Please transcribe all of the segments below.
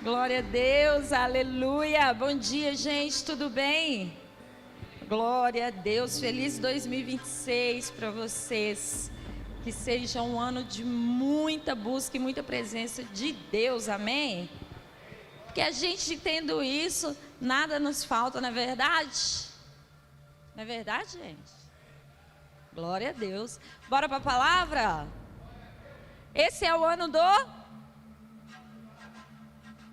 Glória a Deus, aleluia. Bom dia, gente, tudo bem? Glória a Deus, feliz 2026 para vocês. Que seja um ano de muita busca e muita presença de Deus, amém? Porque a gente tendo isso, nada nos falta, não é verdade? Não é verdade, gente? Glória a Deus. Bora para a palavra? Esse é o ano do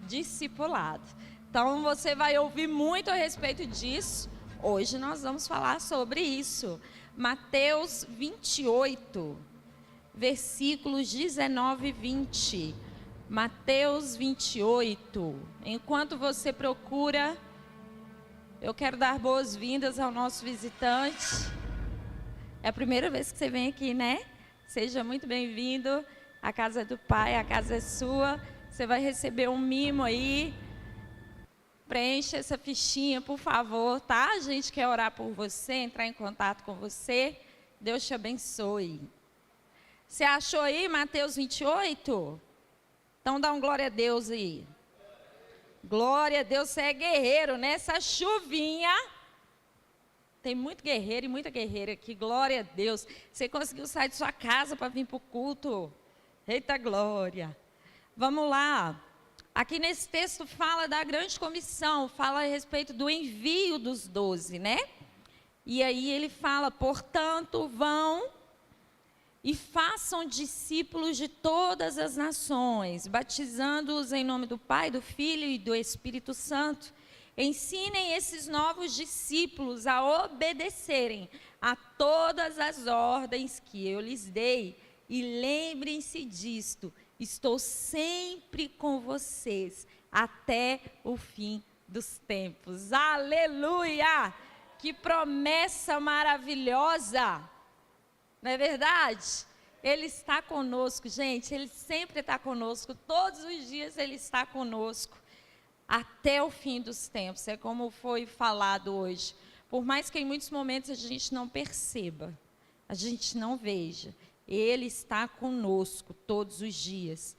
discipulado. Então você vai ouvir muito a respeito disso. Hoje nós vamos falar sobre isso. Mateus 28, versículos 19 e 20. Mateus 28. Enquanto você procura, eu quero dar boas-vindas ao nosso visitante. É a primeira vez que você vem aqui, né? Seja muito bem-vindo. A casa é do Pai, a casa é sua. Você vai receber um mimo aí. Preencha essa fichinha, por favor, tá? A gente quer orar por você, entrar em contato com você. Deus te abençoe. Você achou aí Mateus 28? Então dá um glória a Deus aí. Glória a Deus, você é guerreiro nessa chuvinha. Tem muito guerreiro e muita guerreira aqui, glória a Deus. Você conseguiu sair de sua casa para vir para o culto. Eita glória. Vamos lá. Aqui nesse texto fala da grande comissão, fala a respeito do envio dos 12, né? E aí ele fala, portanto, vão e façam discípulos de todas as nações, batizando-os em nome do Pai, do Filho e do Espírito Santo. Ensinem esses novos discípulos a obedecerem a todas as ordens que eu lhes dei. E lembrem-se disto, estou sempre com vocês até o fim dos tempos. Aleluia! Que promessa maravilhosa! Não é verdade? Ele está conosco, gente, Ele sempre está conosco, todos os dias Ele está conosco, até o fim dos tempos, é como foi falado hoje. Por mais que em muitos momentos a gente não perceba, a gente não veja, Ele está conosco todos os dias.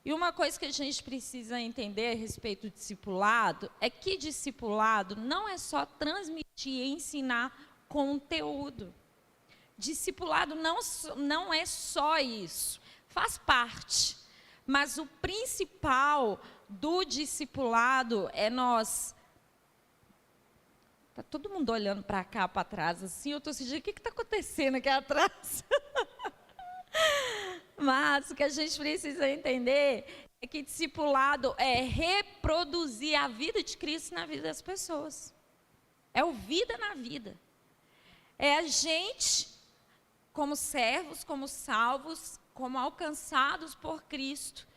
E uma coisa que a gente precisa entender a respeito do discipulado, é que discipulado não é só transmitir e ensinar conteúdo. Discipulado não é só isso, faz parte, mas o principal do discipulado é nós. Está todo mundo olhando para cá, para trás, assim, eu estou sentindo, o que está acontecendo aqui atrás? Mas o que a gente precisa entender é que discipulado é reproduzir a vida de Cristo na vida das pessoas. É o vida na vida. É a gente, como servos, como salvos, como alcançados por Cristo,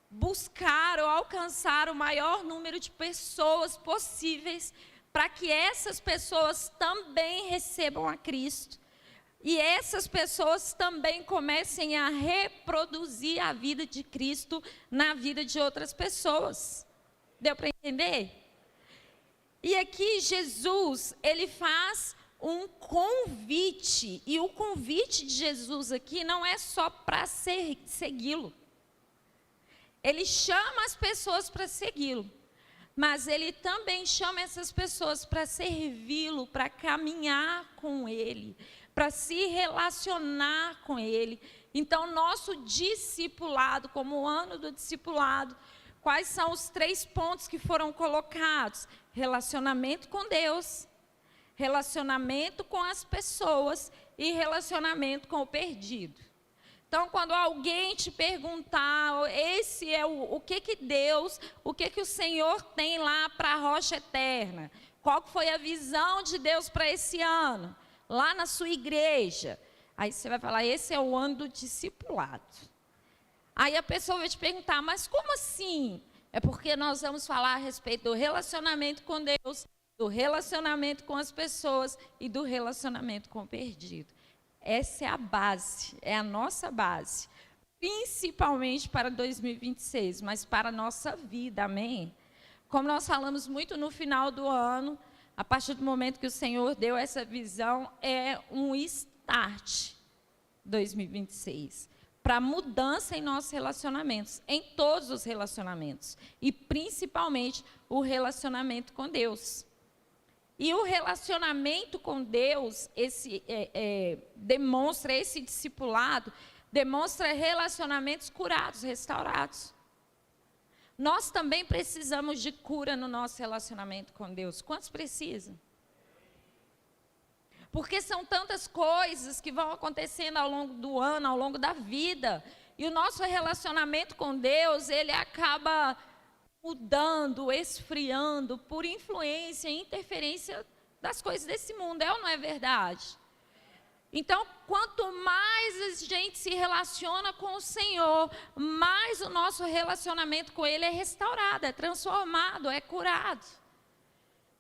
buscar ou alcançar o maior número de pessoas possíveis para que essas pessoas também recebam a Cristo. E essas pessoas também comecem a reproduzir a vida de Cristo na vida de outras pessoas. Deu para entender? E aqui Jesus, ele faz um convite, e o convite de Jesus aqui não é só para segui-lo. Ele chama as pessoas para segui-lo, mas ele também chama essas pessoas para servi-lo, para caminhar com ele, para se relacionar com ele. Então, nosso discipulado, como o ano do discipulado, quais são os 3 pontos que foram colocados? Relacionamento com Deus, relacionamento com as pessoas e relacionamento com o perdido. Então, quando alguém te perguntar, esse é o que Deus, o que o Senhor tem lá para a rocha eterna? Qual foi a visão de Deus para esse ano? Lá na sua igreja. Aí você vai falar, esse é o ano do discipulado. Aí a pessoa vai te perguntar, mas como assim? É porque nós vamos falar a respeito do relacionamento com Deus, do relacionamento com as pessoas e do relacionamento com o perdido. Essa é a base, é a nossa base, principalmente para 2026, mas para a nossa vida, amém? Como nós falamos muito no final do ano, a partir do momento que o Senhor deu essa visão, é um start 2026. para mudança em nossos relacionamentos, em todos os relacionamentos, e principalmente o relacionamento com Deus. E o relacionamento com Deus, demonstra esse discipulado, demonstra relacionamentos curados, restaurados. Nós também precisamos de cura no nosso relacionamento com Deus. Quantos precisam? Porque são tantas coisas que vão acontecendo ao longo do ano, ao longo da vida. E o nosso relacionamento com Deus, ele acaba mudando, esfriando, por influência e interferência das coisas desse mundo. É ou não é verdade? Então, quanto mais a gente se relaciona com o Senhor, mais o nosso relacionamento com Ele é restaurado, é transformado, é curado.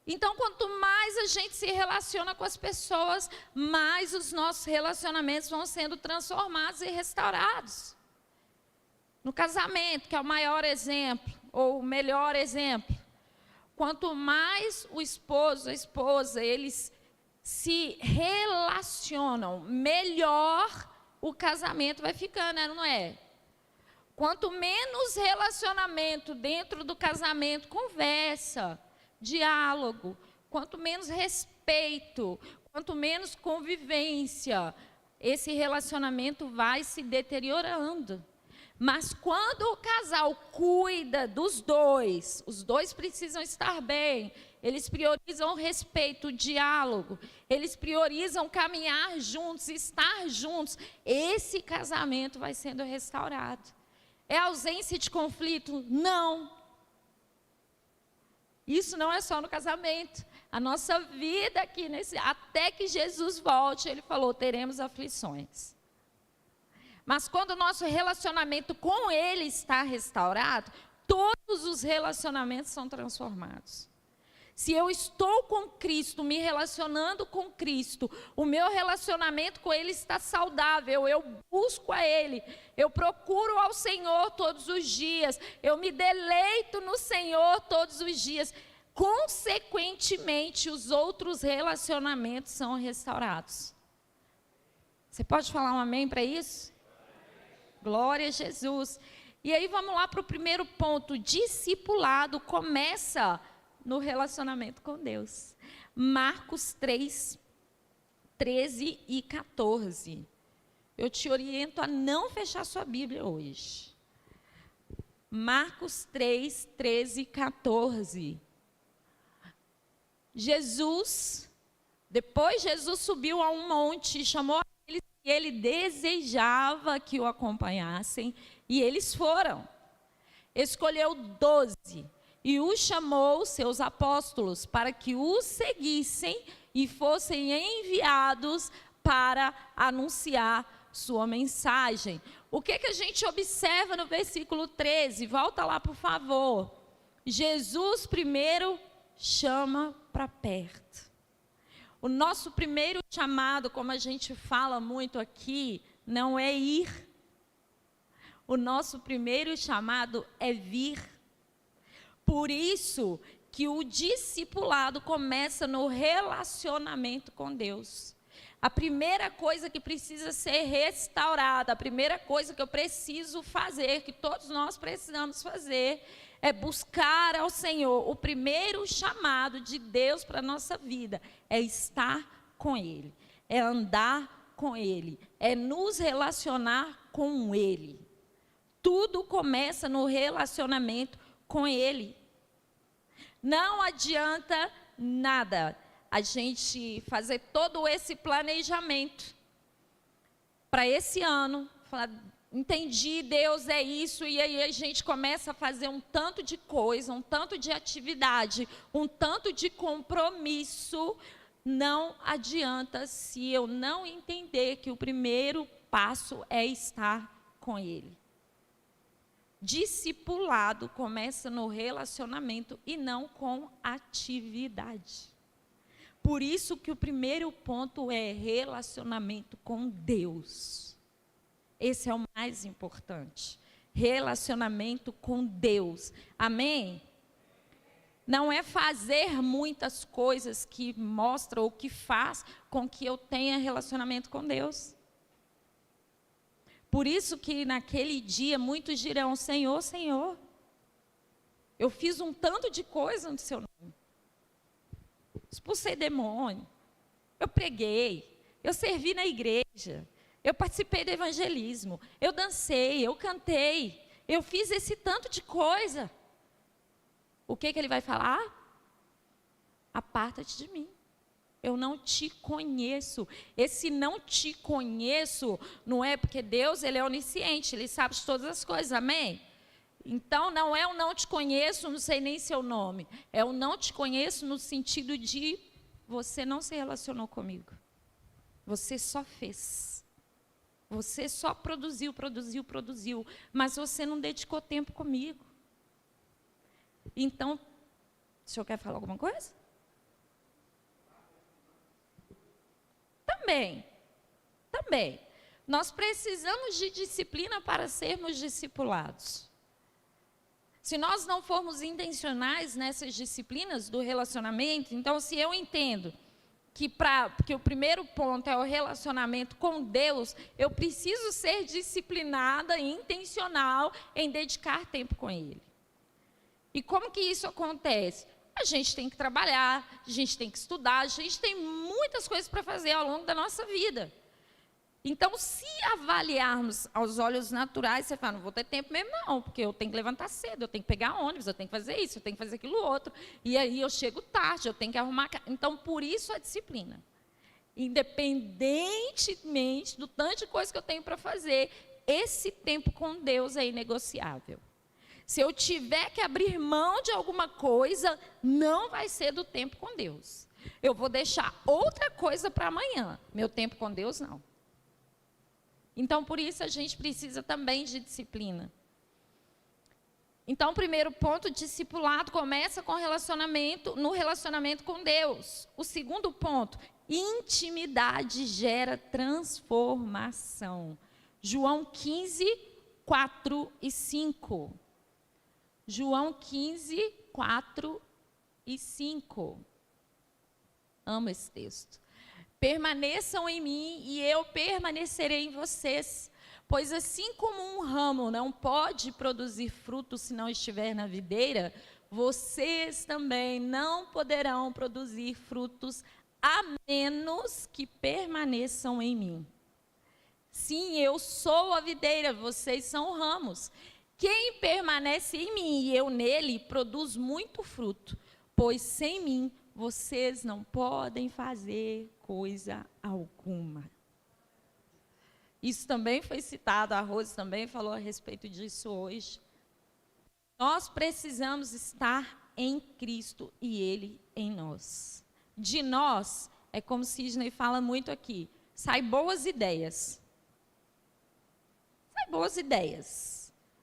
Então, quanto mais a gente se relaciona com as pessoas, mais os nossos relacionamentos vão sendo transformados e restaurados. No casamento, que é o maior exemplo, ou o melhor exemplo, quanto mais o esposo, a esposa, eles se relacionam, melhor o casamento vai ficando, não é? Quanto menos relacionamento dentro do casamento, conversa, diálogo, quanto menos respeito, quanto menos convivência, esse relacionamento vai se deteriorando. Mas quando o casal cuida dos dois, os dois precisam estar bem, eles priorizam o respeito, o diálogo, eles priorizam caminhar juntos, estar juntos, esse casamento vai sendo restaurado. É ausência de conflito? Não. Isso não é só no casamento. A nossa vida aqui, até que Jesus volte, ele falou, teremos aflições. Mas quando o nosso relacionamento com Ele está restaurado, todos os relacionamentos são transformados. Se eu estou com Cristo, me relacionando com Cristo, o meu relacionamento com Ele está saudável, eu busco a Ele, eu procuro ao Senhor todos os dias, eu me deleito no Senhor todos os dias. Consequentemente, os outros relacionamentos são restaurados. Você pode falar um amém para isso? Glória a Jesus. E aí vamos lá para o primeiro ponto. Discipulado começa no relacionamento com Deus. Marcos 3, 13 e 14. Eu te oriento a não fechar sua Bíblia hoje. Marcos 3, 13 e 14. Depois Jesus subiu a um monte e chamou aqueles que ele desejava que o acompanhassem, e eles foram. Escolheu 12 e os chamou seus apóstolos para que os seguissem e fossem enviados para anunciar sua mensagem. O que a gente observa no versículo 13? Volta lá, por favor. Jesus primeiro chama para perto. O nosso primeiro chamado, como a gente fala muito aqui, não é ir. O nosso primeiro chamado é vir. Por isso que o discipulado começa no relacionamento com Deus. A primeira coisa que precisa ser restaurada, a primeira coisa que eu preciso fazer, que todos nós precisamos fazer, é buscar ao Senhor. O primeiro chamado de Deus para a nossa vida é estar com Ele, é andar com Ele, é nos relacionar com Ele. Tudo começa no relacionamento com Ele. Não adianta nada a gente fazer todo esse planejamento para esse ano, falar, entendi, Deus é isso, e aí a gente começa a fazer um tanto de coisa, um tanto de atividade, um tanto de compromisso. Não adianta se eu não entender que o primeiro passo é estar com Ele. Discipulado começa no relacionamento e não com atividade. Por isso que o primeiro ponto é relacionamento com Deus. Esse é o mais importante. Relacionamento com Deus. Amém? Não é fazer muitas coisas que mostram ou que faz com que eu tenha relacionamento com Deus. Por isso que naquele dia muitos dirão: Senhor, Senhor, eu fiz um tanto de coisa no seu nome. Expulsei demônio, eu preguei, eu servi na igreja, eu participei do evangelismo, eu dancei, eu cantei, eu fiz esse tanto de coisa. O que ele vai falar? Aparta-te de mim. Eu não te conheço. Esse não te conheço não é porque Deus, ele é onisciente, ele sabe de todas as coisas, amém? Então não é o não te conheço, não sei nem seu nome. É o não te conheço no sentido de você não se relacionou comigo. Você só fez. Você só produziu, mas você não dedicou tempo comigo. Então, o senhor quer falar alguma coisa? Também. Nós precisamos de disciplina para sermos discipulados. Se nós não formos intencionais nessas disciplinas do relacionamento, então se eu entendo que o primeiro ponto é o relacionamento com Deus, eu preciso ser disciplinada e intencional em dedicar tempo com Ele. E como que isso acontece? A gente tem que trabalhar, a gente tem que estudar, a gente tem muitas coisas para fazer ao longo da nossa vida. Então, se avaliarmos aos olhos naturais, você fala: não vou ter tempo mesmo não, porque eu tenho que levantar cedo, eu tenho que pegar ônibus, eu tenho que fazer isso, eu tenho que fazer aquilo outro, e aí eu chego tarde, eu tenho que arrumar... Então, por isso a disciplina. Independentemente do tanto de coisa que eu tenho para fazer, esse tempo com Deus é inegociável. Se eu tiver que abrir mão de alguma coisa, não vai ser do tempo com Deus. Eu vou deixar outra coisa para amanhã. Meu tempo com Deus, não. Então, por isso, a gente precisa também de disciplina. Então, o primeiro ponto, discipulado, começa com no relacionamento com Deus. O segundo ponto, intimidade gera transformação. João 15, 4 e 5. João 15, 4 e 5. Amo esse texto. Permaneçam em mim e eu permanecerei em vocês. Pois assim como um ramo não pode produzir fruto se não estiver na videira, vocês também não poderão produzir frutos a menos que permaneçam em mim. Sim, eu sou a videira, vocês são ramos. Quem permanece em mim e eu nele, produz muito fruto, pois sem mim vocês não podem fazer coisa alguma. Isso também foi citado, a Rose também falou a respeito disso hoje. Nós precisamos estar em Cristo e Ele em nós. De nós, é como Sidney fala muito aqui, sai boas ideias. Sai boas ideias.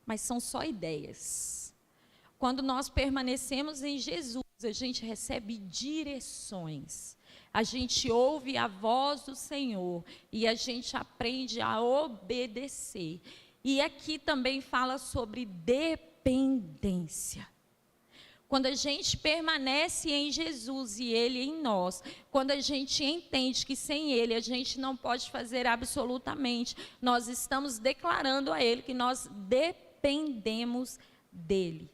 Mas são só ideias. Quando nós permanecemos em Jesus, a gente recebe direções. A gente ouve a voz do Senhor e a gente aprende a obedecer. E aqui também fala sobre dependência. Quando a gente permanece em Jesus e Ele em nós, quando a gente entende que sem Ele a gente não pode fazer absolutamente, nós estamos declarando a Ele que nós dependemos dEle.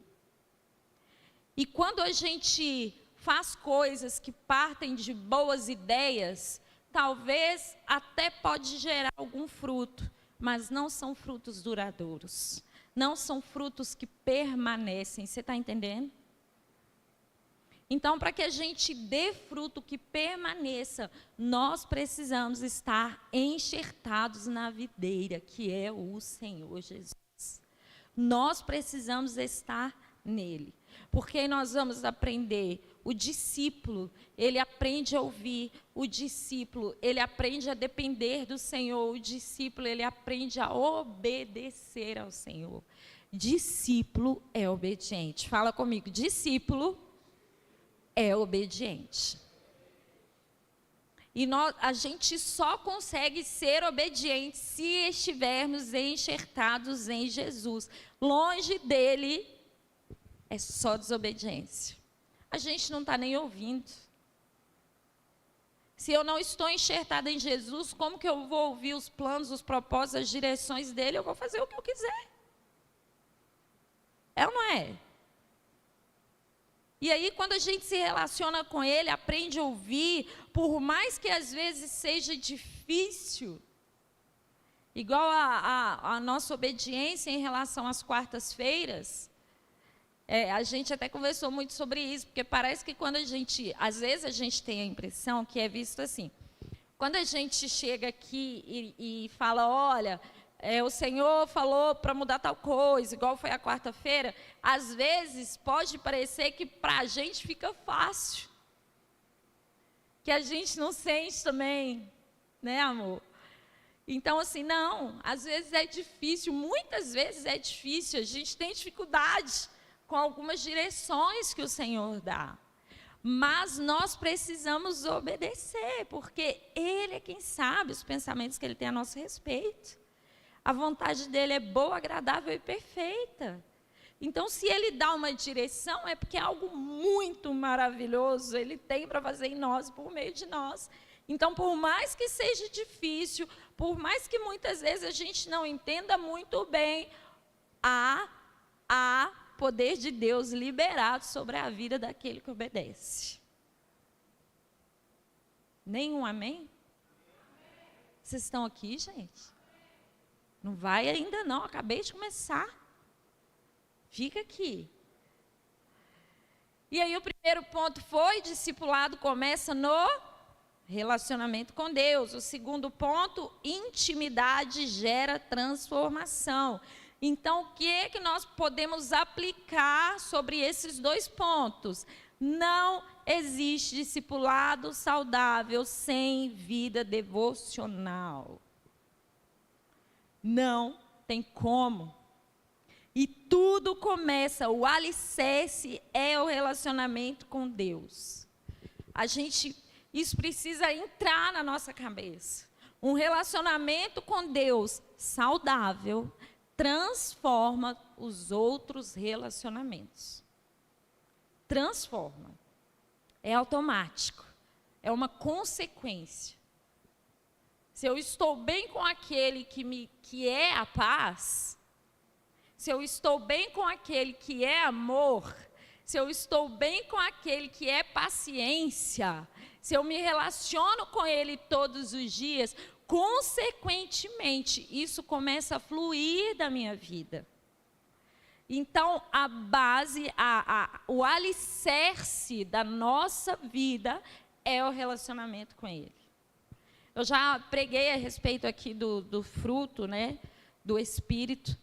E quando a gente faz coisas que partem de boas ideias, talvez até pode gerar algum fruto, mas não são frutos duradouros, não são frutos que permanecem. Você está entendendo? Então, para que a gente dê fruto que permaneça, nós precisamos estar enxertados na videira, que é o Senhor Jesus. Nós precisamos estar nele, porque nós vamos aprender. O discípulo, ele aprende a ouvir. O discípulo, ele aprende a depender do Senhor. O discípulo, ele aprende a obedecer ao Senhor. Discípulo é obediente. Fala comigo, discípulo é obediente. E a gente só consegue ser obediente se estivermos enxertados em Jesus. Longe dele é só desobediência. A gente não está nem ouvindo. Se eu não estou enxertada em Jesus, como que eu vou ouvir os planos, os propósitos, as direções dele? Eu vou fazer o que eu quiser. É ou não é? E aí, quando a gente se relaciona com ele, aprende a ouvir, por mais que às vezes seja difícil, igual a nossa obediência em relação às quartas-feiras, a gente até conversou muito sobre isso, porque parece que quando às vezes a gente tem a impressão que é visto assim, quando a gente chega aqui e fala, olha, o Senhor falou para mudar tal coisa, igual foi a quarta-feira, às vezes pode parecer que para a gente fica fácil, que a gente não sente também, né, amor? Então, assim, não, às vezes é difícil, muitas vezes é difícil, a gente tem dificuldade com algumas direções que o Senhor dá. Mas nós precisamos obedecer, porque Ele é quem sabe os pensamentos que Ele tem a nosso respeito. A vontade dEle é boa, agradável e perfeita. Então, se Ele dá uma direção, é porque é algo muito maravilhoso Ele tem para fazer em nós, por meio de nós. Então, por mais que seja difícil, por mais que muitas vezes a gente não entenda muito bem, há poder de Deus liberado sobre a vida daquele que obedece. Nenhum amém? Vocês estão aqui, gente? Não vai ainda não, acabei de começar. Fica aqui. E aí o primeiro ponto foi, discipulado começa no relacionamento com Deus. O segundo ponto, intimidade gera transformação. Então, o que é que nós podemos aplicar sobre esses dois pontos? Não existe discipulado saudável sem vida devocional. Não tem como. E tudo começa, o alicerce é o relacionamento com Deus. Isso precisa entrar na nossa cabeça. Um relacionamento com Deus saudável transforma os outros relacionamentos. Transforma. É automático. É uma consequência. Se eu estou bem com aquele que é a paz, se eu estou bem com aquele que é amor, se eu estou bem com aquele que é paciência, se eu me relaciono com ele todos os dias, consequentemente, isso começa a fluir da minha vida. Então, a base, o alicerce da nossa vida é o relacionamento com ele. Eu já preguei a respeito aqui do fruto, né, do Espírito,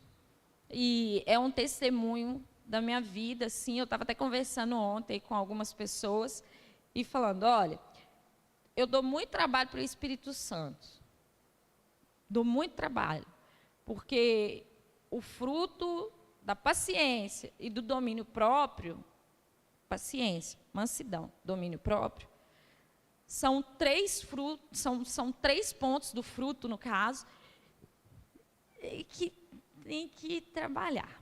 e é um testemunho da minha vida, assim. Eu estava até conversando ontem com algumas pessoas e falando, olha, eu dou muito trabalho para o Espírito Santo. Dou muito trabalho, porque o fruto da paciência e do domínio próprio, paciência, mansidão, domínio próprio, são três frutos, são 3 pontos do fruto, no caso, que tem que trabalhar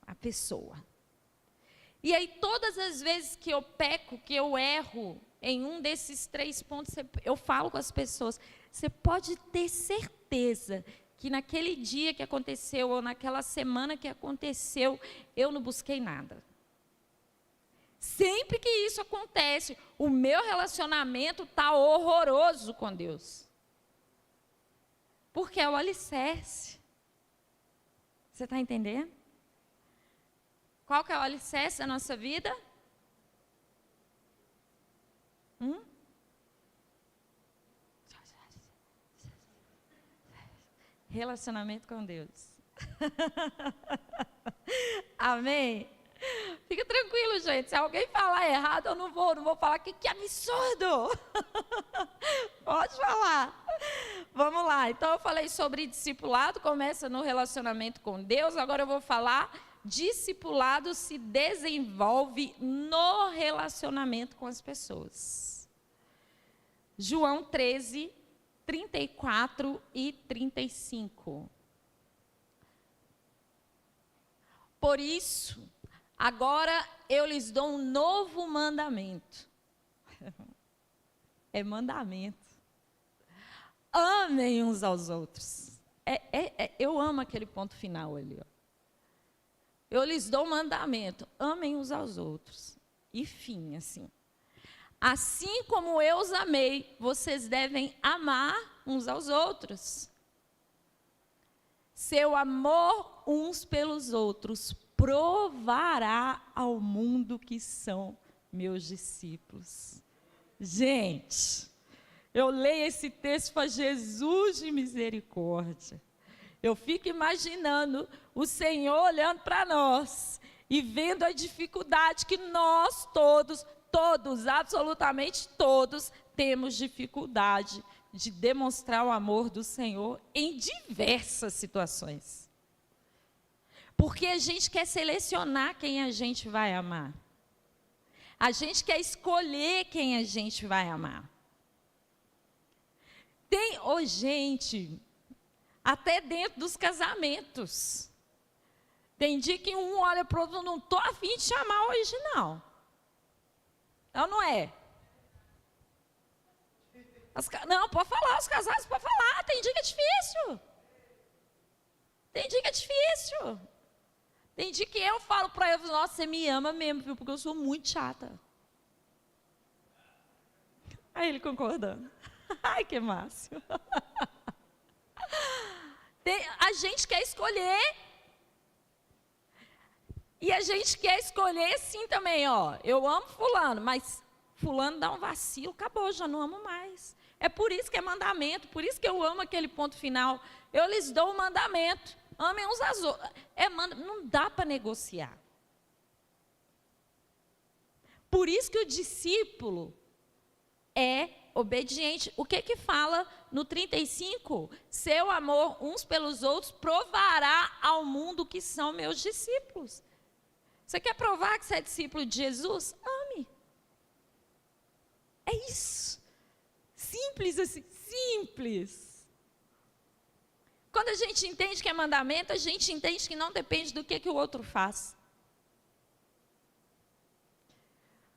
a pessoa. E aí, todas as vezes que eu peco, que eu erro em um desses 3 pontos, eu falo com as pessoas, você pode ter certeza que naquele dia que aconteceu, ou naquela semana que aconteceu, eu não busquei nada. Sempre que isso acontece, o meu relacionamento está horroroso com Deus. Porque é o alicerce. Você está entendendo? Qual que é o alicerce da nossa vida? Relacionamento com Deus. Amém? Fica tranquilo, gente. Se alguém falar errado, eu não vou falar que absurdo. Pode falar. Vamos lá. Então, eu falei sobre discipulado, começa no relacionamento com Deus. Agora eu vou falar, discipulado se desenvolve no relacionamento com as pessoas. João 13, 34 e 35. Por isso, agora eu lhes dou um novo mandamento. é mandamento. Amem uns aos outros. Eu amo aquele ponto final ali. Ó. Eu lhes dou um mandamento, amem uns aos outros. E fim, assim. Assim como eu os amei, vocês devem amar uns aos outros. Seu amor uns pelos outros provará ao mundo que são meus discípulos. Gente, eu leio esse texto para Jesus de misericórdia. Eu fico imaginando o Senhor olhando para nós e vendo a dificuldade que nós todos, absolutamente todos, temos dificuldade de demonstrar o amor do Senhor em diversas situações. Porque a gente quer selecionar quem a gente vai amar. A gente quer escolher quem a gente vai amar. Gente, até dentro dos casamentos. Tem dia que um olha para o outro, não estou a fim de chamar hoje, não. Não é? Não, pode falar, os casais podem falar, tem dia que é difícil. Tem dia que é difícil. Tem dia que eu falo para eles, nossa, você me ama mesmo, viu? Porque eu sou muito chata. Aí ele concordando. Ai, que máximo. A gente quer escolher. E a gente quer escolher sim também, ó. Eu amo fulano, mas fulano dá um vacilo, acabou, já não amo mais. É por isso que é mandamento, por isso que eu amo aquele ponto final. Eu lhes dou o mandamento. Amem uns aos outros. Não dá para negociar. Por isso que o discípulo é obediente. O que fala no 35? Seu amor uns pelos outros provará ao mundo que são meus discípulos. Você quer provar que você é discípulo de Jesus? Ame. É isso. Simples assim, simples. Quando a gente entende que é mandamento, a gente entende que não depende do que o outro faz.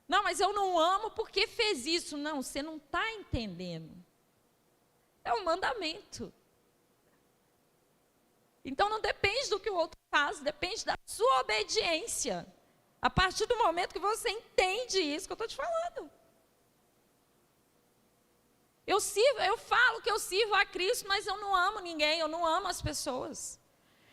Não, mas eu não amo porque fez isso. Não, você não está entendendo. É um mandamento. Então não depende do que o outro faz, depende da sua obediência. A partir do momento que você entende isso que eu estou te falando. Eu falo que eu sirvo a Cristo, mas eu não amo ninguém, eu não amo as pessoas.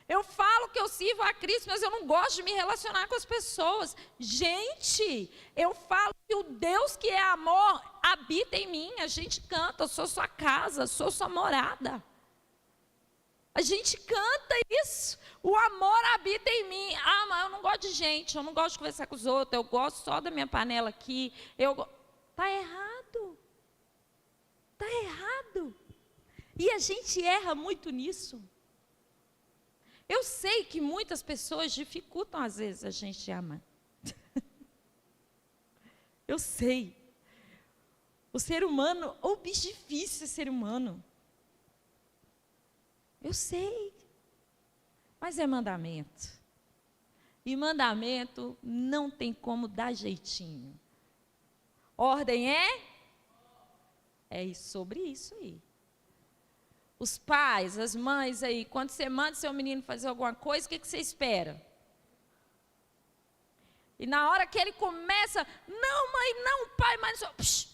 Eu falo que eu sirvo a Cristo, mas eu não gosto de me relacionar com as pessoas. Gente, eu falo que o Deus que é amor habita em mim. A gente canta, eu sou sua casa, sou sua morada. A gente canta isso. O amor habita em mim. Ah, mas eu não gosto de gente, eu não gosto de conversar com os outros, eu gosto só da minha panela aqui. Está errado. Está errado. E a gente erra muito nisso. Eu sei que muitas pessoas dificultam, às vezes, a gente amar. Eu sei. O ser humano, o bicho difícil é ser humano. Eu sei. Mas é mandamento. E mandamento não tem como dar jeitinho. Ordem é sobre isso aí. Os pais, as mães aí, quando você manda seu menino fazer alguma coisa, o que você espera? E na hora que ele começa, não mãe, não pai, mas...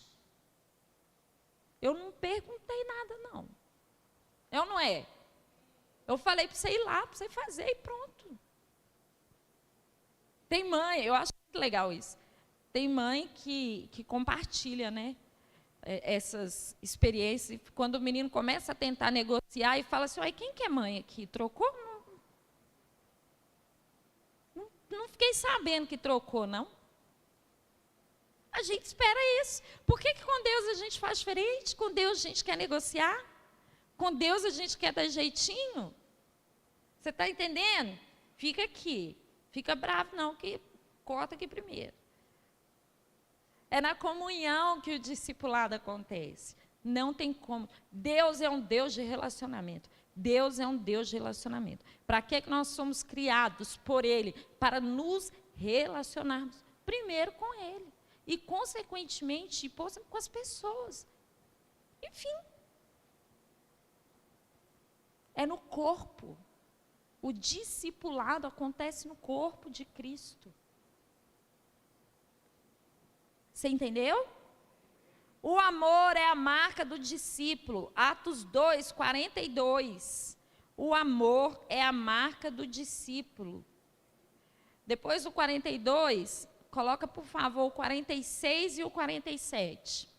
Eu não perguntei nada não. É ou não é? Eu falei para você ir lá, para você fazer e pronto. Tem mãe, eu acho muito legal isso. Tem mãe que compartilha, né? Essas experiências, quando o menino começa a tentar negociar e fala assim, quem que é mãe aqui? Trocou? Não fiquei sabendo que trocou, não. A gente espera isso. Por que com Deus a gente faz diferente? Com Deus a gente quer negociar? Com Deus a gente quer dar jeitinho? Você está entendendo? Fica aqui. Fica bravo não, que corta aqui primeiro. É na comunhão que o discipulado acontece. Não tem como. Deus é um Deus de relacionamento. Deus é um Deus de relacionamento. Para que nós somos criados por Ele? Para nos relacionarmos primeiro com Ele. E, consequentemente, com as pessoas. Enfim. É no corpo. O discipulado acontece no corpo de Cristo. Você entendeu? O amor é a marca do discípulo. Atos 2, 42. O amor é a marca do discípulo. Depois do 42, coloca, por favor, o 46 e o 47.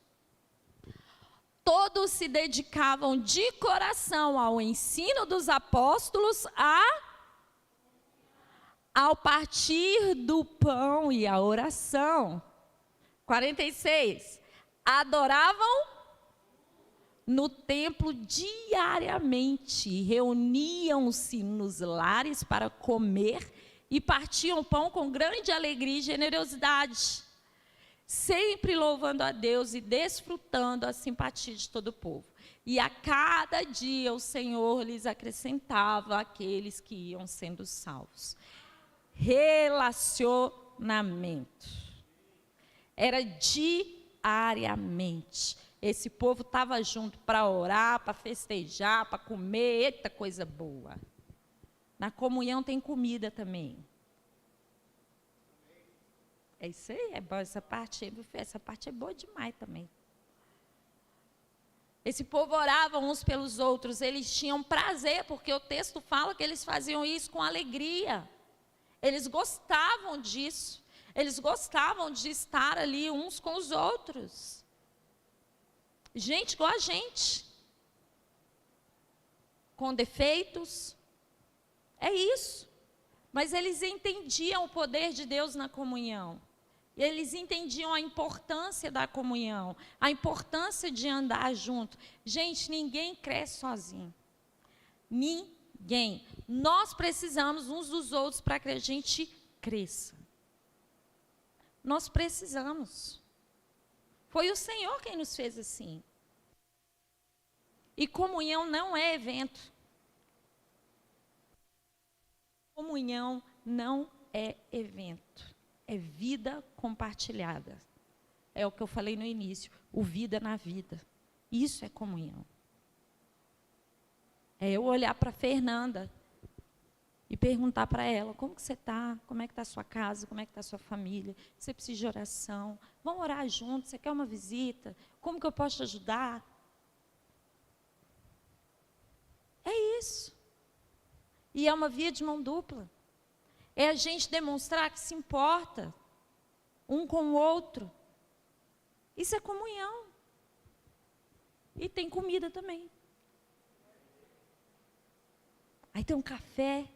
Todos se dedicavam de coração ao ensino dos apóstolos, ao partir do pão e à oração. 46. Adoravam no templo diariamente, reuniam-se nos lares para comer e partiam pão com grande alegria e generosidade, sempre louvando a Deus e desfrutando a simpatia de todo o povo. E a cada dia o Senhor lhes acrescentava aqueles que iam sendo salvos. Relacionamento. Era diariamente. Esse povo estava junto para orar, para festejar, para comer, eita coisa boa. Na comunhão tem comida também. É isso aí, é bom, essa parte é boa demais também. Esse povo orava uns pelos outros, eles tinham prazer, porque o texto fala que eles faziam isso com alegria. Eles gostavam disso, eles gostavam de estar ali uns com os outros. Gente igual a gente, com defeitos, é isso. Mas eles entendiam o poder de Deus na comunhão. E eles entendiam a importância da comunhão, a importância de andar junto. Gente, ninguém cresce sozinho. Ninguém. Nós precisamos uns dos outros para que a gente cresça. Nós precisamos. Foi o Senhor quem nos fez assim. E comunhão não é evento. Comunhão não é evento. É vida compartilhada. É o que eu falei no início. O vida na vida. Isso é comunhão. É eu olhar para a Fernanda e perguntar para ela, como que você está? Como é que está a sua casa? Como é que está a sua família? Você precisa de oração? Vamos orar juntos? Você quer uma visita? Como que eu posso te ajudar? É isso. E é uma via de mão dupla. É a gente demonstrar que se importa um com o outro. Isso é comunhão. E tem comida também. Aí tem um café.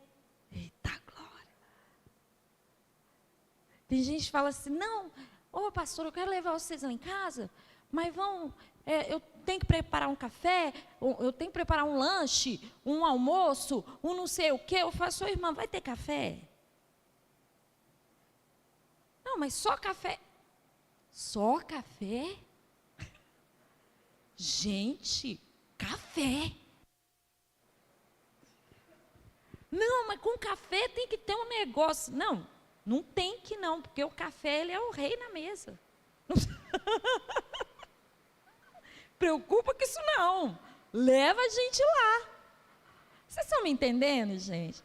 Eita glória. Tem gente que fala assim, não, ô pastor, eu quero levar vocês lá em casa, mas eu tenho que preparar um café, eu tenho que preparar um lanche, um almoço, um não sei o quê. Eu faço, irmã, vai ter café? Não, mas só café. Só café? Gente, café. Não, mas com café tem que ter um negócio. Não, não tem que não, porque o café ele é o rei na mesa. Preocupa com isso não. Leva a gente lá. Vocês estão me entendendo, gente?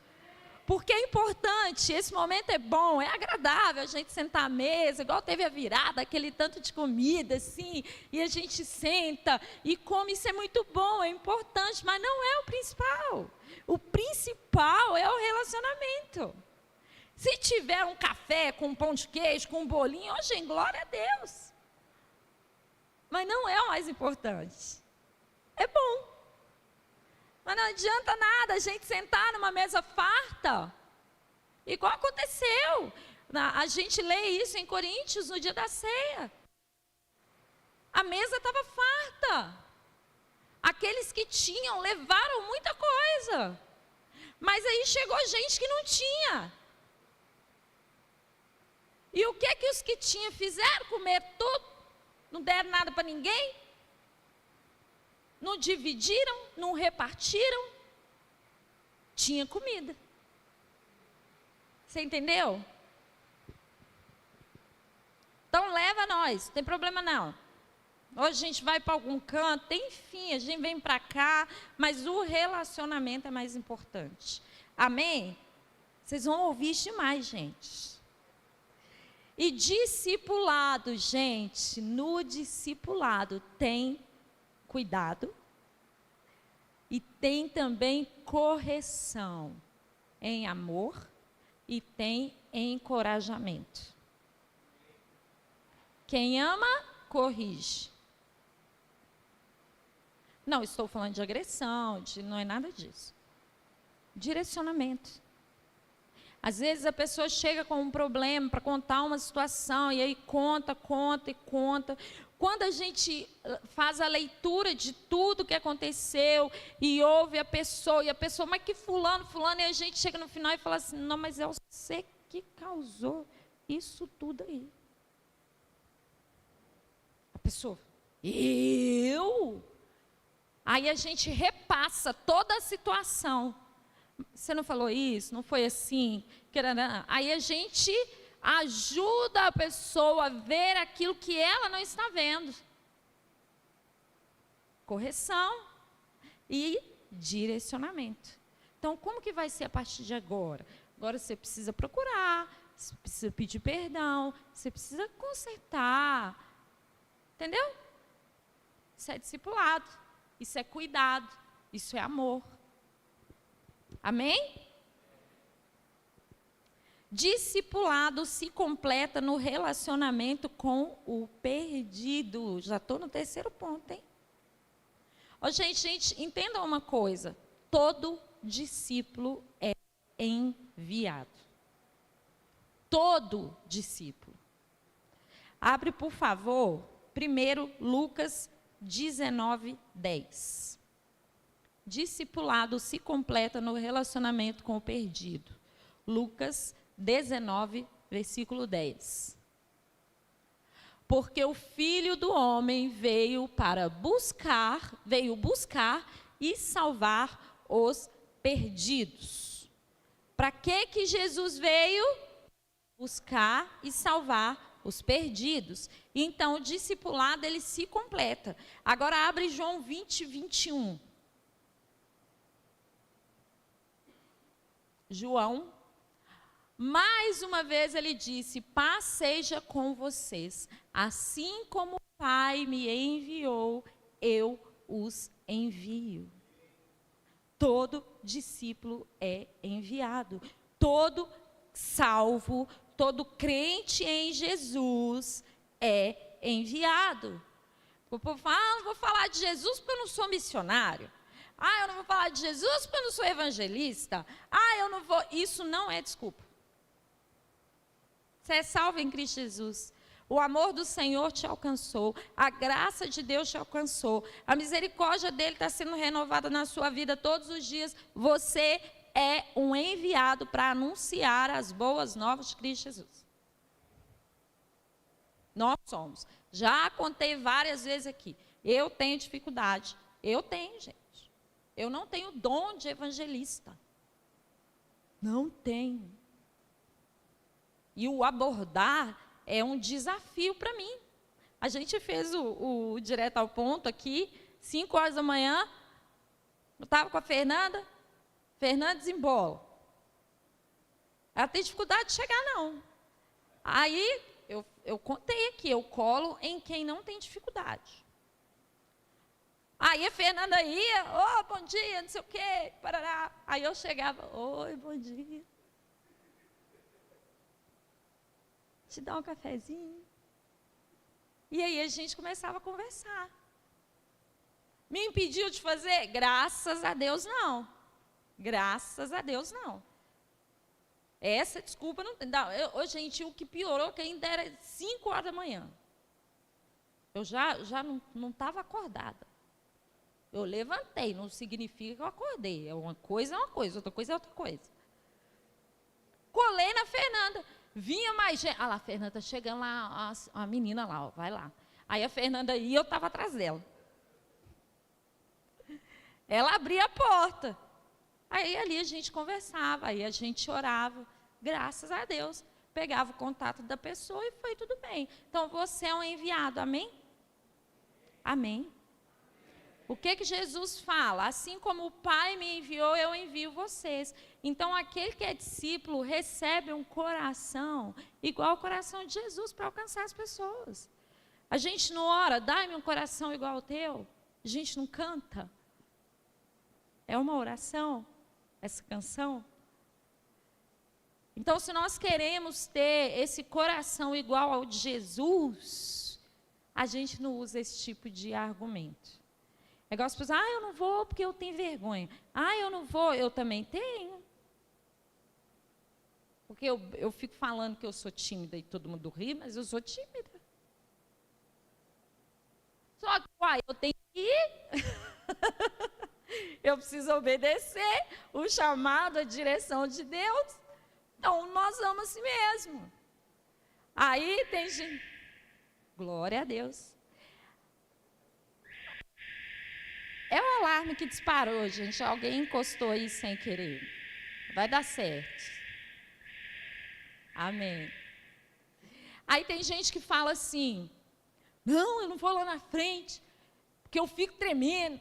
Porque é importante, esse momento é bom, é agradável a gente sentar à mesa, igual teve a virada, aquele tanto de comida, assim, e a gente senta e come, isso é muito bom, é importante, mas não é o principal. O principal é o relacionamento. Se tiver um café com um pão de queijo, com um bolinho, hoje, glória a Deus. Mas não é o mais importante. É bom. Mas não adianta nada a gente sentar numa mesa farta, igual aconteceu. A gente lê isso em Coríntios no dia da ceia. A mesa estava farta. Aqueles que tinham levaram muita coisa. Mas aí chegou gente que não tinha. E o que é que os que tinham fizeram? Comer tudo? Não deram nada para ninguém? Não dividiram, não repartiram, tinha comida. Você entendeu? Então leva nós, não tem problema não. Hoje a gente vai para algum canto, enfim, a gente vem para cá, mas o relacionamento é mais importante. Amém? Vocês vão ouvir isso demais, gente. E discipulado, gente, no discipulado tem cuidado e tem também correção em amor e tem encorajamento. Quem ama, corrige. Não estou falando de agressão, não é nada disso. Direcionamento. Às vezes a pessoa chega com um problema para contar uma situação e aí conta. Quando a gente faz a leitura de tudo que aconteceu e ouve a pessoa, mas que fulano, e a gente chega no final e fala assim, não, mas é você que causou isso tudo aí. A pessoa, eu? Aí a gente repassa toda a situação. Você não falou isso? Não foi assim? Aí a gente ajuda a pessoa a ver aquilo que ela não está vendo. Correção e direcionamento. Então, como que vai ser a partir de agora? Agora você precisa procurar, você precisa pedir perdão, você precisa consertar. Entendeu? Isso é discipulado, isso é cuidado, isso é amor. Amém? Discipulado se completa no relacionamento com o perdido. Já estou no terceiro ponto, hein? Ó, gente, entenda uma coisa. Todo discípulo é enviado. Todo discípulo. Abre, por favor, primeiro Lucas 19:10. Discipulado se completa no relacionamento com o perdido. Lucas 19, versículo 10. Porque o Filho do Homem veio buscar e salvar os perdidos. Para que Jesus veio? Buscar e salvar os perdidos. Então, o discipulado, ele se completa. Agora, abre João 20, 21. João, mais uma vez ele disse, paz seja com vocês, assim como o Pai me enviou, eu os envio. Todo discípulo é enviado, todo salvo, todo crente em Jesus é enviado. O povo fala, não vou falar de Jesus porque eu não sou missionário. Eu não vou falar de Jesus porque eu não sou evangelista. Eu não vou. Isso não é desculpa. Você é salvo em Cristo Jesus. O amor do Senhor te alcançou. A graça de Deus te alcançou. A misericórdia dele está sendo renovada na sua vida todos os dias. Você é um enviado para anunciar as boas novas de Cristo Jesus. Nós somos. Já contei várias vezes aqui. Eu tenho dificuldade. Eu tenho, gente. Eu não tenho dom de evangelista. Não tenho. E o abordar é um desafio para mim. A gente fez o direto ao ponto aqui, 5 horas da manhã. Eu estava com a Fernanda. Fernanda desembola. Ela tem dificuldade de chegar, não. Aí, eu contei aqui, eu colo em quem não tem dificuldade. Aí a Fernanda ia, bom dia, não sei o quê, parará. Aí eu chegava, oi, bom dia. Te dar um cafezinho. E aí a gente começava a conversar. Me impediu de fazer? Graças a Deus, não. Graças a Deus, não. Essa desculpa não tem. Gente, o que piorou que ainda era 5 horas da manhã. Eu já não estava acordada. Eu levantei, não significa que eu acordei. Uma coisa é uma coisa, outra coisa é outra coisa. Colei na Fernanda. Vinha mais gente. Lá, a Fernanda está chegando lá, a menina lá, vai lá. Aí a Fernanda ia e eu estava atrás dela. Ela abria a porta. Aí ali a gente conversava, aí a gente orava. Graças a Deus. Pegava o contato da pessoa e foi tudo bem. Então você é um enviado, amém? Amém? O que Jesus fala? Assim como o Pai me enviou, eu envio vocês. Então, aquele que é discípulo recebe um coração igual ao coração de Jesus para alcançar as pessoas. A gente não ora, dai-me um coração igual ao teu. A gente não canta. É uma oração, essa canção. Então, se nós queremos ter esse coração igual ao de Jesus, a gente não usa esse tipo de argumento. É igual as pessoas, eu não vou porque eu tenho vergonha. Eu não vou, eu também tenho. Porque eu fico falando que eu sou tímida e todo mundo ri, mas eu sou tímida. Só que, eu tenho que ir. Eu preciso obedecer o chamado, a direção de Deus. Então, nós vamos assim mesmo. Aí tem gente... Glória a Deus. É o alarme que disparou, gente. Alguém encostou aí sem querer. Vai dar certo. Amém. Aí tem gente que fala assim, não, eu não vou lá na frente, porque eu fico tremendo.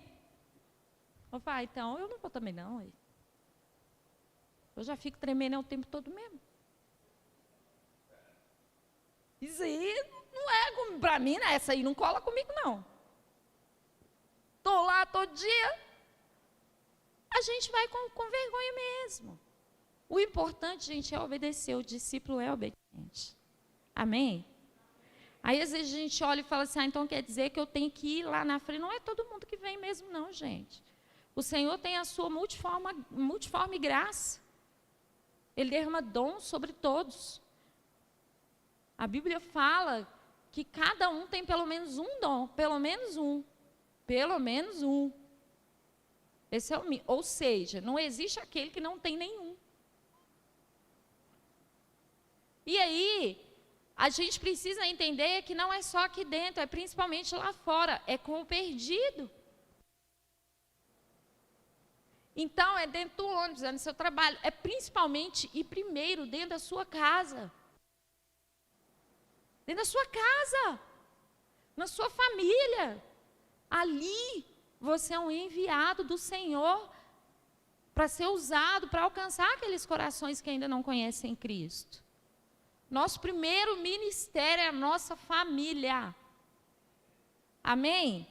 Eu falo, então, eu não vou também não. Eu já fico tremendo o tempo todo mesmo. Isso aí não é para mim, né? Essa aí não cola comigo, não. Estou lá todo dia. A gente vai com vergonha mesmo. O importante, gente, é obedecer. O discípulo é obediente. Amém? Aí, às vezes, a gente olha e fala assim, então quer dizer que eu tenho que ir lá na frente. Não é todo mundo que vem mesmo, não, gente. O Senhor tem a sua multiforme graça. Ele derrama dom sobre todos. A Bíblia fala que cada um tem pelo menos um dom, pelo menos um. Pelo menos um. Esse é o mínimo. Ou seja, não existe aquele que não tem nenhum. E aí, a gente precisa entender que não é só aqui dentro, é principalmente lá fora, é com o perdido. Então, é dentro do ônibus, é no seu trabalho, é principalmente e primeiro dentro da sua casa. Dentro da sua casa, na sua família. Ali, você é um enviado do Senhor para ser usado, para alcançar aqueles corações que ainda não conhecem Cristo. Nosso primeiro ministério é a nossa família. Amém?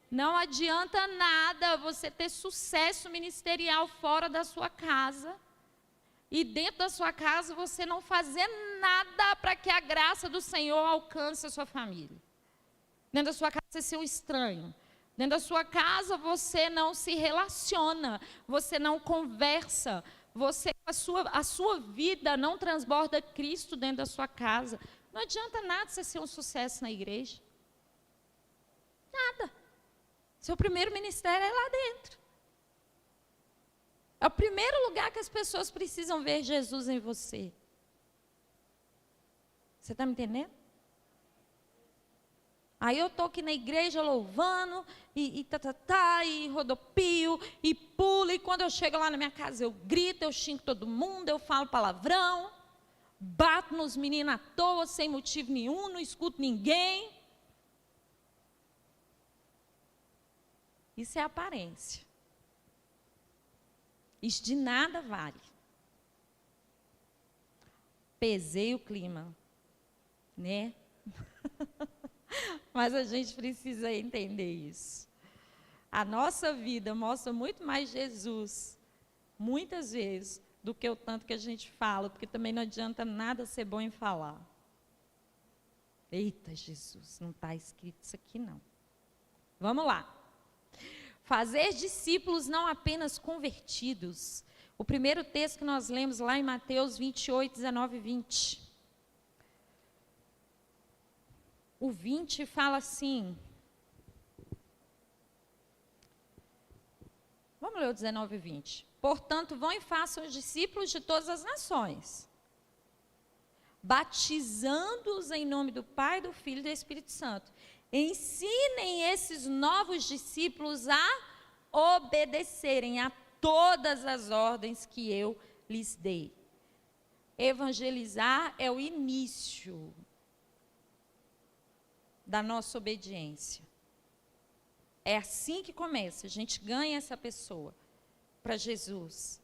Não adianta nada você ter sucesso ministerial fora da sua casa e dentro da sua casa você não fazer nada para que a graça do Senhor alcance a sua família. Dentro da sua casa você ser um estranho. Dentro da sua casa você não se relaciona, você não conversa, a sua vida não transborda Cristo dentro da sua casa. Não adianta nada você ser um sucesso na igreja. Nada. Seu primeiro ministério é lá dentro. É o primeiro lugar que as pessoas precisam ver Jesus em você. Você está me entendendo? Aí eu estou aqui na igreja louvando, e rodopio, e pulo, e quando eu chego lá na minha casa eu grito, eu xingo todo mundo, eu falo palavrão, bato nos meninos à toa, sem motivo nenhum, não escuto ninguém. Isso é aparência. Isso de nada vale. Pesei o clima, né? Mas a gente precisa entender isso. A nossa vida mostra muito mais Jesus, muitas vezes, do que o tanto que a gente fala, porque também não adianta nada ser bom em falar. Eita, Jesus, não está escrito isso aqui não. Vamos lá. Fazer discípulos não apenas convertidos. O primeiro texto que nós lemos lá em Mateus 28, 19 e 20. O 20 fala assim. Vamos ler o 19 e 20. Portanto, vão e façam os discípulos de todas as nações, batizando-os em nome do Pai, do Filho e do Espírito Santo. Ensinem esses novos discípulos a obedecerem a todas as ordens que eu lhes dei. Evangelizar é o início da nossa obediência. É assim que começa. A gente ganha essa pessoa para Jesus.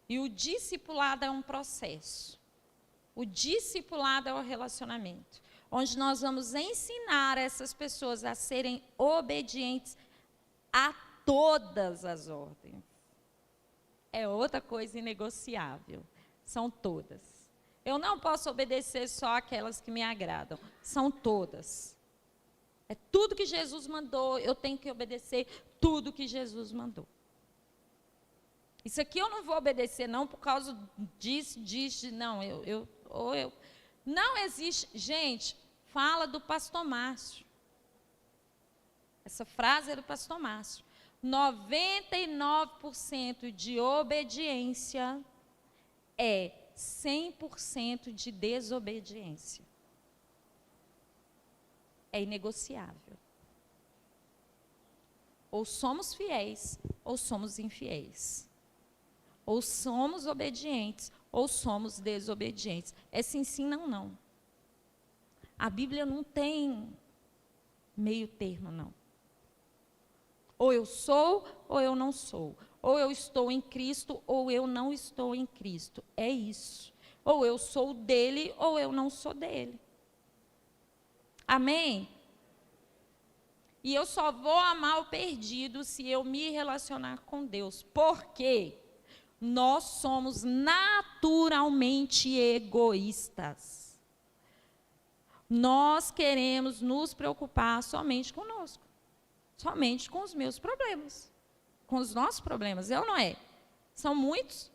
E o discipulado é um processo. O discipulado é o relacionamento, onde nós vamos ensinar essas pessoas a serem obedientes a todas as ordens. É outra coisa inegociável. São todas. Eu não posso obedecer só aquelas que me agradam. São todas. É tudo que Jesus mandou, eu tenho que obedecer tudo que Jesus mandou. Isso aqui eu não vou obedecer não por causa disso, não, não existe. Gente, fala do pastor Márcio. Essa frase é do pastor Márcio. 99% de obediência é 100% de desobediência. É inegociável. Ou somos fiéis, ou somos infiéis. Ou somos obedientes, ou somos desobedientes. É sim, sim, não, não. A Bíblia não tem meio termo, não. Ou eu sou, ou eu não sou. Ou eu estou em Cristo, ou eu não estou em Cristo. É isso. Ou eu sou dele, ou eu não sou dele. Amém? E eu só vou amar o perdido se eu me relacionar com Deus. Por quê? Nós somos naturalmente egoístas. Nós queremos nos preocupar somente conosco. Somente com os meus problemas. Com os nossos problemas, é ou não é? São muitos.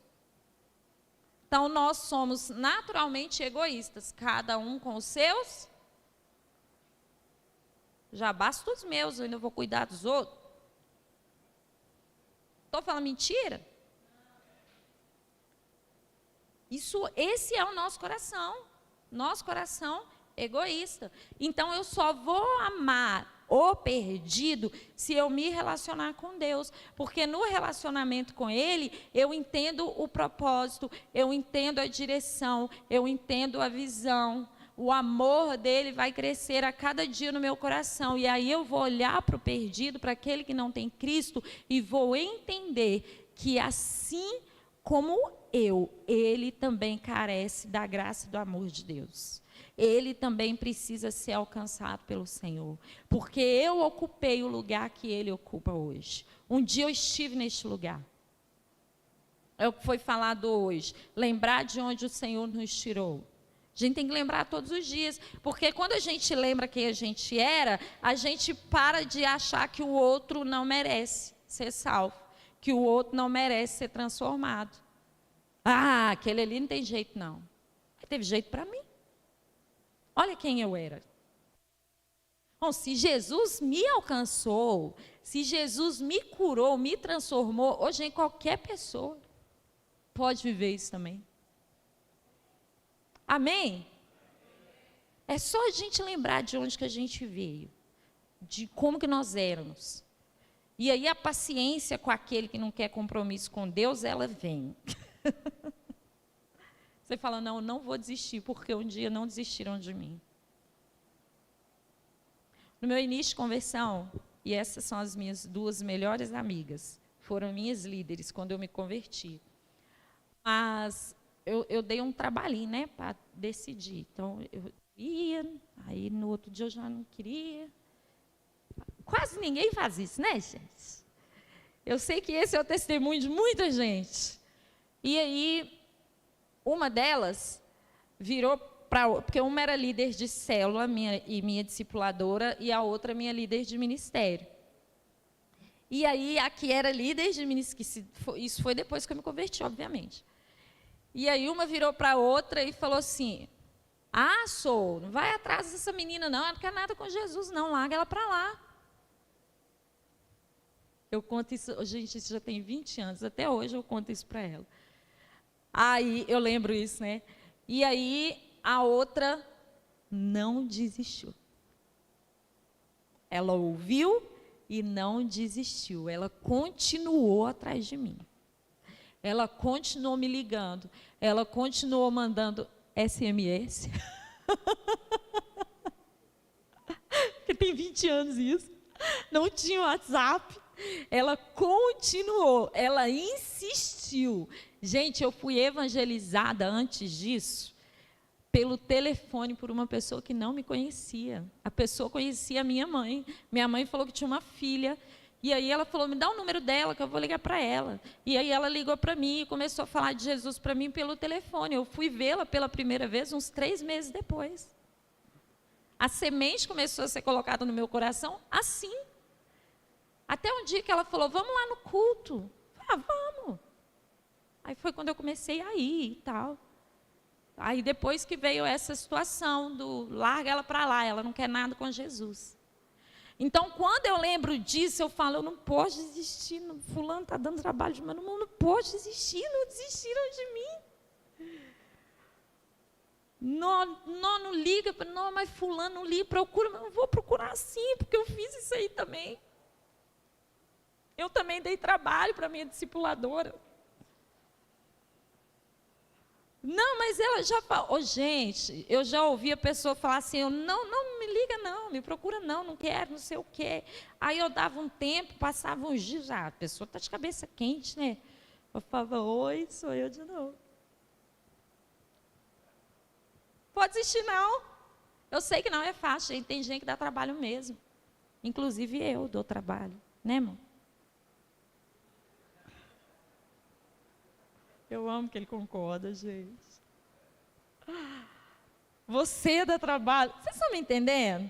Então, nós somos naturalmente egoístas. Cada um com os seus. Já basta os meus, eu ainda vou cuidar dos outros. Estou falando mentira? Esse é o nosso coração egoísta. Então eu só vou amar o perdido se eu me relacionar com Deus, porque no relacionamento com Ele, eu entendo o propósito, eu entendo a direção, eu entendo a visão, o amor dele vai crescer a cada dia no meu coração, e aí eu vou olhar para o perdido, para aquele que não tem Cristo, e vou entender que assim como ele também carece da graça e do amor de Deus. Ele também precisa ser alcançado pelo Senhor, porque eu ocupei o lugar que ele ocupa hoje. Um dia eu estive neste lugar. É o que foi falado hoje, lembrar de onde o Senhor nos tirou. A gente tem que lembrar todos os dias, porque quando a gente lembra quem a gente era, a gente para de achar que o outro não merece ser salvo, que o outro não merece ser transformado. Ah, aquele ali não tem jeito não. Ele teve jeito para mim. Olha quem eu era. Bom, se Jesus me alcançou, se Jesus me curou, me transformou, hoje em qualquer pessoa pode viver isso também. Amém? É só a gente lembrar de onde que a gente veio, de como que nós éramos. E aí a paciência com aquele que não quer compromisso com Deus, ela vem. Você fala, não, eu não vou desistir, porque um dia não desistiram de mim. No meu início de conversão, e essas são as minhas duas melhores amigas, foram minhas líderes quando eu me converti. Mas eu dei um trabalhinho, né, para decidir. Então, eu ia, aí no outro dia eu já não queria. Quase ninguém faz isso, né, gente? Eu sei que esse é o testemunho de muita gente. E aí, uma delas virou para... Porque uma era líder de célula, minha discipuladora, e a outra minha líder de ministério. E aí, a que era líder de ministério, isso foi depois que eu me converti, obviamente. E aí, uma virou para a outra e falou assim, não vai atrás dessa menina não, ela não quer nada com Jesus não, larga ela para lá. Eu conto isso, gente, isso já tem 20 anos, até hoje eu conto isso para ela. Aí, eu lembro isso, né? E aí, a outra não desistiu. Ela ouviu e não desistiu. Ela continuou atrás de mim. Ela continuou me ligando. Ela continuou mandando SMS. Porque tem 20 anos isso. Não tinha WhatsApp. Ela continuou, ela insistiu. Gente, eu fui evangelizada antes disso pelo telefone por uma pessoa que não me conhecia. A pessoa conhecia a minha mãe. Minha mãe falou que tinha uma filha. E aí ela falou, me dá o número dela que eu vou ligar para ela. E aí ela ligou para mim e começou a falar de Jesus para mim pelo telefone. Eu fui vê-la pela primeira vez uns 3 meses depois. A semente começou a ser colocada no meu coração assim. Até um dia que ela falou, vamos lá no culto. Ah, vamos. Aí foi quando eu comecei a ir e tal. Aí depois que veio essa situação do larga ela para lá, ela não quer nada com Jesus. Então, quando eu lembro disso, eu falo, eu não posso desistir, fulano está dando trabalho de mim, não posso desistir, não desistiram de mim. Não liga, não, mas fulano não liga, procura, mas não vou procurar sim, porque eu fiz isso aí também. Eu também dei trabalho para a minha discipuladora. Não, mas ela já falou, gente, eu já ouvi a pessoa falar assim, não me liga não, me procura não quero, não sei o quê. Aí eu dava um tempo, passava uns dias, a pessoa está de cabeça quente, né? Eu falava, oi, sou eu de novo. Pode desistir não. Eu sei que não é fácil, tem gente que dá trabalho mesmo. Inclusive eu dou trabalho, né, irmão? Eu amo que ele concorda, gente. Você dá trabalho. Vocês estão me entendendo?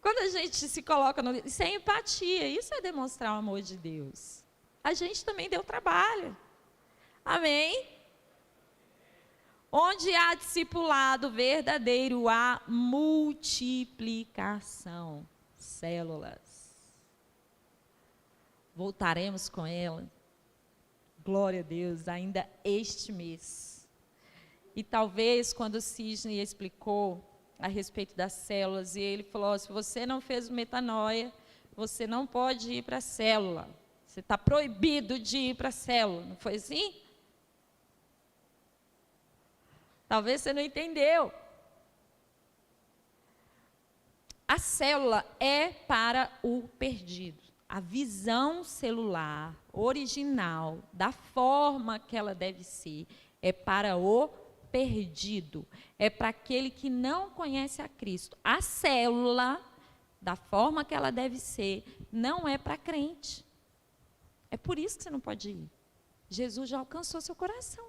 Quando a gente se coloca no... Isso é empatia, isso é demonstrar o amor de Deus. A gente também deu trabalho. Amém? Onde há discipulado verdadeiro, há multiplicação. Células. Voltaremos com ela. Glória a Deus, ainda este mês. E talvez quando o Cisne explicou a respeito das células, e ele falou, se você não fez metanoia, você não pode ir para a célula. Você está proibido de ir para a célula. Não foi assim? Talvez você não entendeu. A célula é para o perdido. A visão celular original, da forma que ela deve ser, é para o perdido. É para aquele que não conhece a Cristo. A célula, da forma que ela deve ser, não é para crente. É por isso que você não pode ir. Jesus já alcançou seu coração.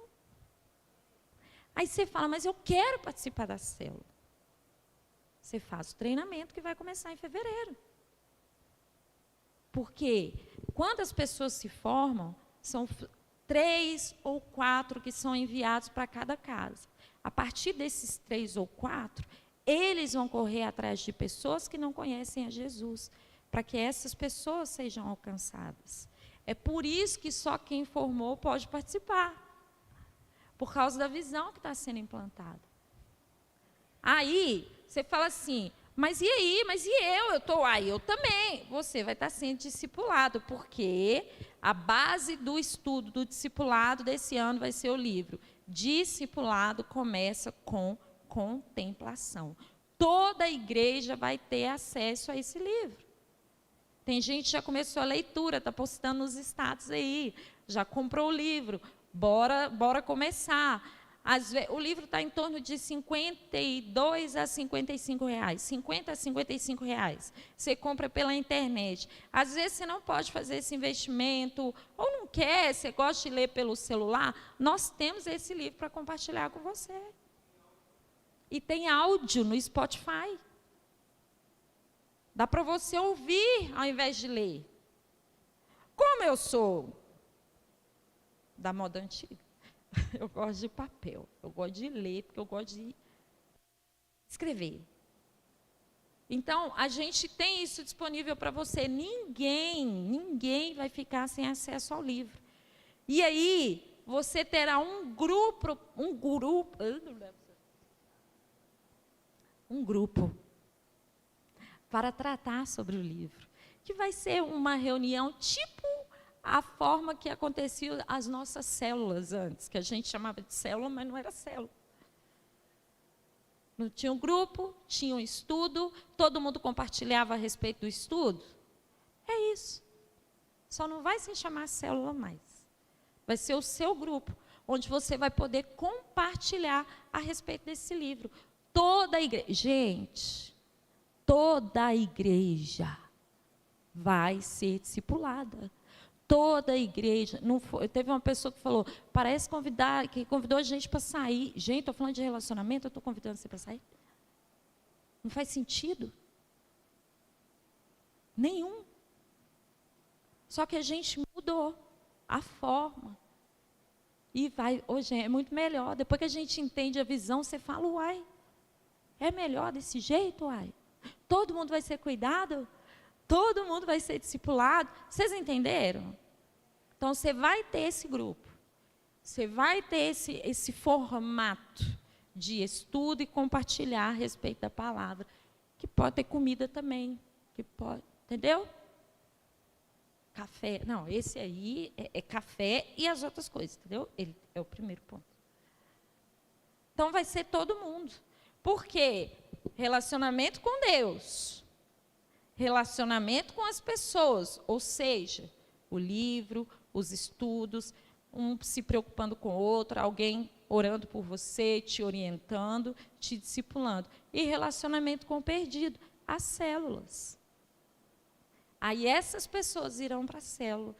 Aí você fala, mas eu quero participar da célula. Você faz o treinamento que vai começar em fevereiro. Porque quando as pessoas se formam, são 3 ou 4 que são enviados para cada casa. A partir desses 3 ou 4, eles vão correr atrás de pessoas que não conhecem a Jesus, para que essas pessoas sejam alcançadas. É por isso que só quem formou pode participar, por causa da visão que está sendo implantada. Aí, você fala assim, mas e aí? Mas e eu? Eu estou aí, eu também. Você vai estar sendo discipulado, porque a base do estudo do discipulado desse ano vai ser o livro. Discipulado começa com contemplação. Toda a igreja vai ter acesso a esse livro. Tem gente que já começou a leitura, está postando nos status aí, já comprou o livro. Bora começar. O livro está em torno de 52 a 55 reais, 50 a 55 reais. Você compra pela internet. Às vezes você não pode fazer esse investimento, ou não quer, você gosta de ler pelo celular. Nós temos esse livro para compartilhar com você. E tem áudio no Spotify. Dá para você ouvir ao invés de ler. Como eu sou da moda antiga, eu gosto de papel, eu gosto de ler, porque eu gosto de escrever. Então, a gente tem isso disponível para você. Ninguém vai ficar sem acesso ao livro. E aí, você terá um grupo para tratar sobre o livro, que vai ser uma reunião tipo a forma que aconteciam as nossas células antes, que a gente chamava de célula, mas não era célula. Não tinha um grupo, tinha um estudo, todo mundo compartilhava a respeito do estudo. É isso. Só não vai se chamar célula mais. Vai ser o seu grupo, onde você vai poder compartilhar a respeito desse livro. Toda a igreja, gente, toda a igreja vai ser discipulada. Toda a igreja. Não foi, teve uma pessoa que falou, parece que convidou a gente para sair. Gente, estou falando de relacionamento, eu estou convidando você para sair? Não faz sentido nenhum. Só que a gente mudou a forma. E vai, hoje é muito melhor. Depois que a gente entende a visão, você fala, uai, é melhor desse jeito, uai. Todo mundo vai ser cuidado, todo mundo vai ser discipulado. Vocês entenderam? Então, você vai ter esse grupo. Você vai ter esse formato de estudo e compartilhar a respeito da palavra. Que pode ter comida também. Que pode, entendeu? Café. Não, esse aí é café e as outras coisas, entendeu? Ele é o primeiro ponto. Então, vai ser todo mundo. Por quê? Relacionamento com Deus. Relacionamento com as pessoas. Ou seja, o livro, os estudos, um se preocupando com o outro, alguém orando por você, te orientando, te discipulando. E relacionamento com o perdido, as células. Aí essas pessoas irão para a célula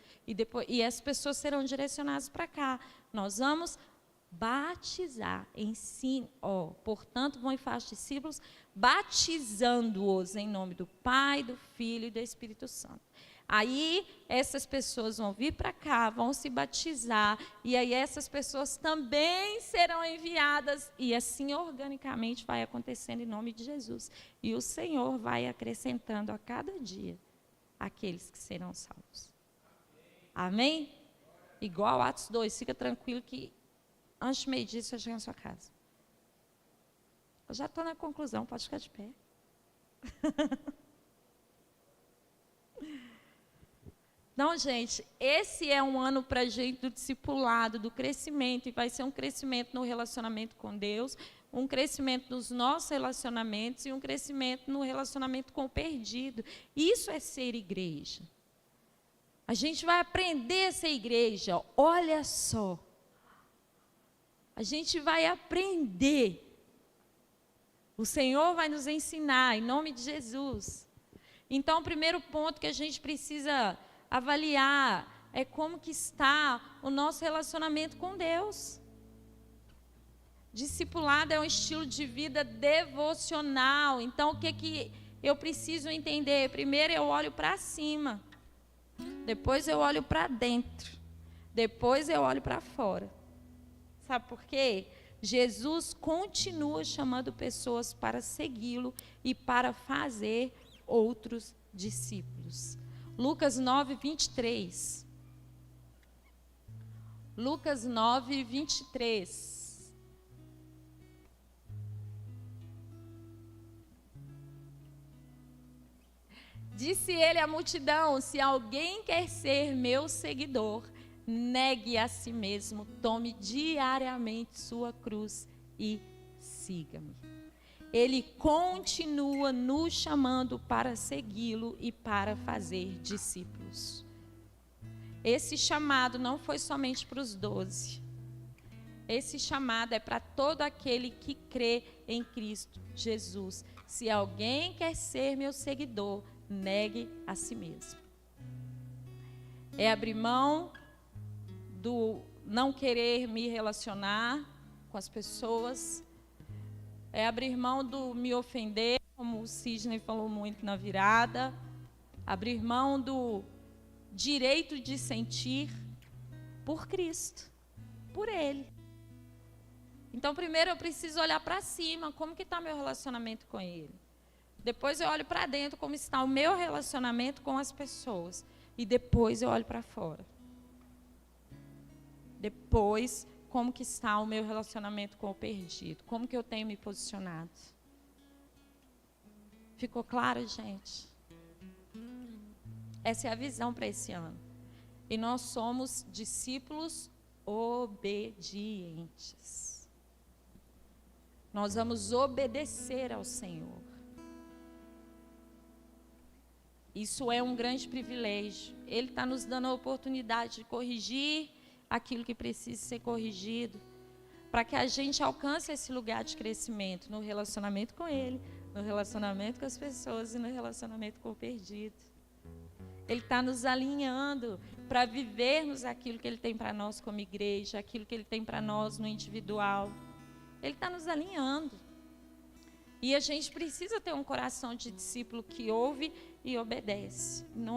e essas pessoas serão direcionadas para cá. Nós vamos batizar, portanto, vão e faz discípulos, batizando-os em nome do Pai, do Filho e do Espírito Santo. Aí, essas pessoas vão vir para cá, vão se batizar, e aí essas pessoas também serão enviadas, e assim organicamente vai acontecendo em nome de Jesus. E o Senhor vai acrescentando a cada dia aqueles que serão salvos. Amém? Igual Atos 2, fica tranquilo que antes do meio-dia você chega na sua casa. Eu já estou na conclusão, pode ficar de pé. Então, gente, esse é um ano para a gente do discipulado, do crescimento, e vai ser um crescimento no relacionamento com Deus, um crescimento nos nossos relacionamentos e um crescimento no relacionamento com o perdido. Isso é ser igreja. A gente vai aprender a ser igreja, olha só. A gente vai aprender. O Senhor vai nos ensinar, em nome de Jesus. Então, o primeiro ponto que a gente precisa avaliar é como que está o nosso relacionamento com Deus. Discipulado é um estilo de vida devocional. Então, o que eu preciso entender? Primeiro eu olho para cima, depois eu olho para dentro, depois eu olho para fora. Sabe por quê? Jesus continua chamando pessoas para segui-lo e para fazer outros discípulos. Lucas 9, 23. Lucas 9, 23. Disse ele à multidão: se alguém quer ser meu seguidor, negue a si mesmo, tome diariamente sua cruz e siga-me. Ele continua nos chamando para segui-lo e para fazer discípulos. Esse chamado não foi somente para os 12. Esse chamado é para todo aquele que crê em Cristo Jesus. Se alguém quer ser meu seguidor, negue a si mesmo. É abrir mão do não querer me relacionar com as pessoas. É abrir mão do me ofender, como o Sidney falou muito na virada. Abrir mão do direito de sentir por Cristo, por Ele. Então, primeiro eu preciso olhar para cima, como que está meu relacionamento com Ele. Depois eu olho para dentro, como está o meu relacionamento com as pessoas. E depois eu olho para fora. Depois, como que está o meu relacionamento com o perdido? Como que eu tenho me posicionado? Ficou claro, gente? Essa é a visão para esse ano. E nós somos discípulos obedientes. Nós vamos obedecer ao Senhor. Isso é um grande privilégio. Ele está nos dando a oportunidade de corrigir aquilo que precisa ser corrigido, para que a gente alcance esse lugar de crescimento no relacionamento com Ele, no relacionamento com as pessoas e no relacionamento com o perdido. Ele está nos alinhando para vivermos aquilo que Ele tem para nós como igreja, aquilo que Ele tem para nós no individual. Ele está nos alinhando. E a gente precisa ter um coração de discípulo que ouve e obedece. Não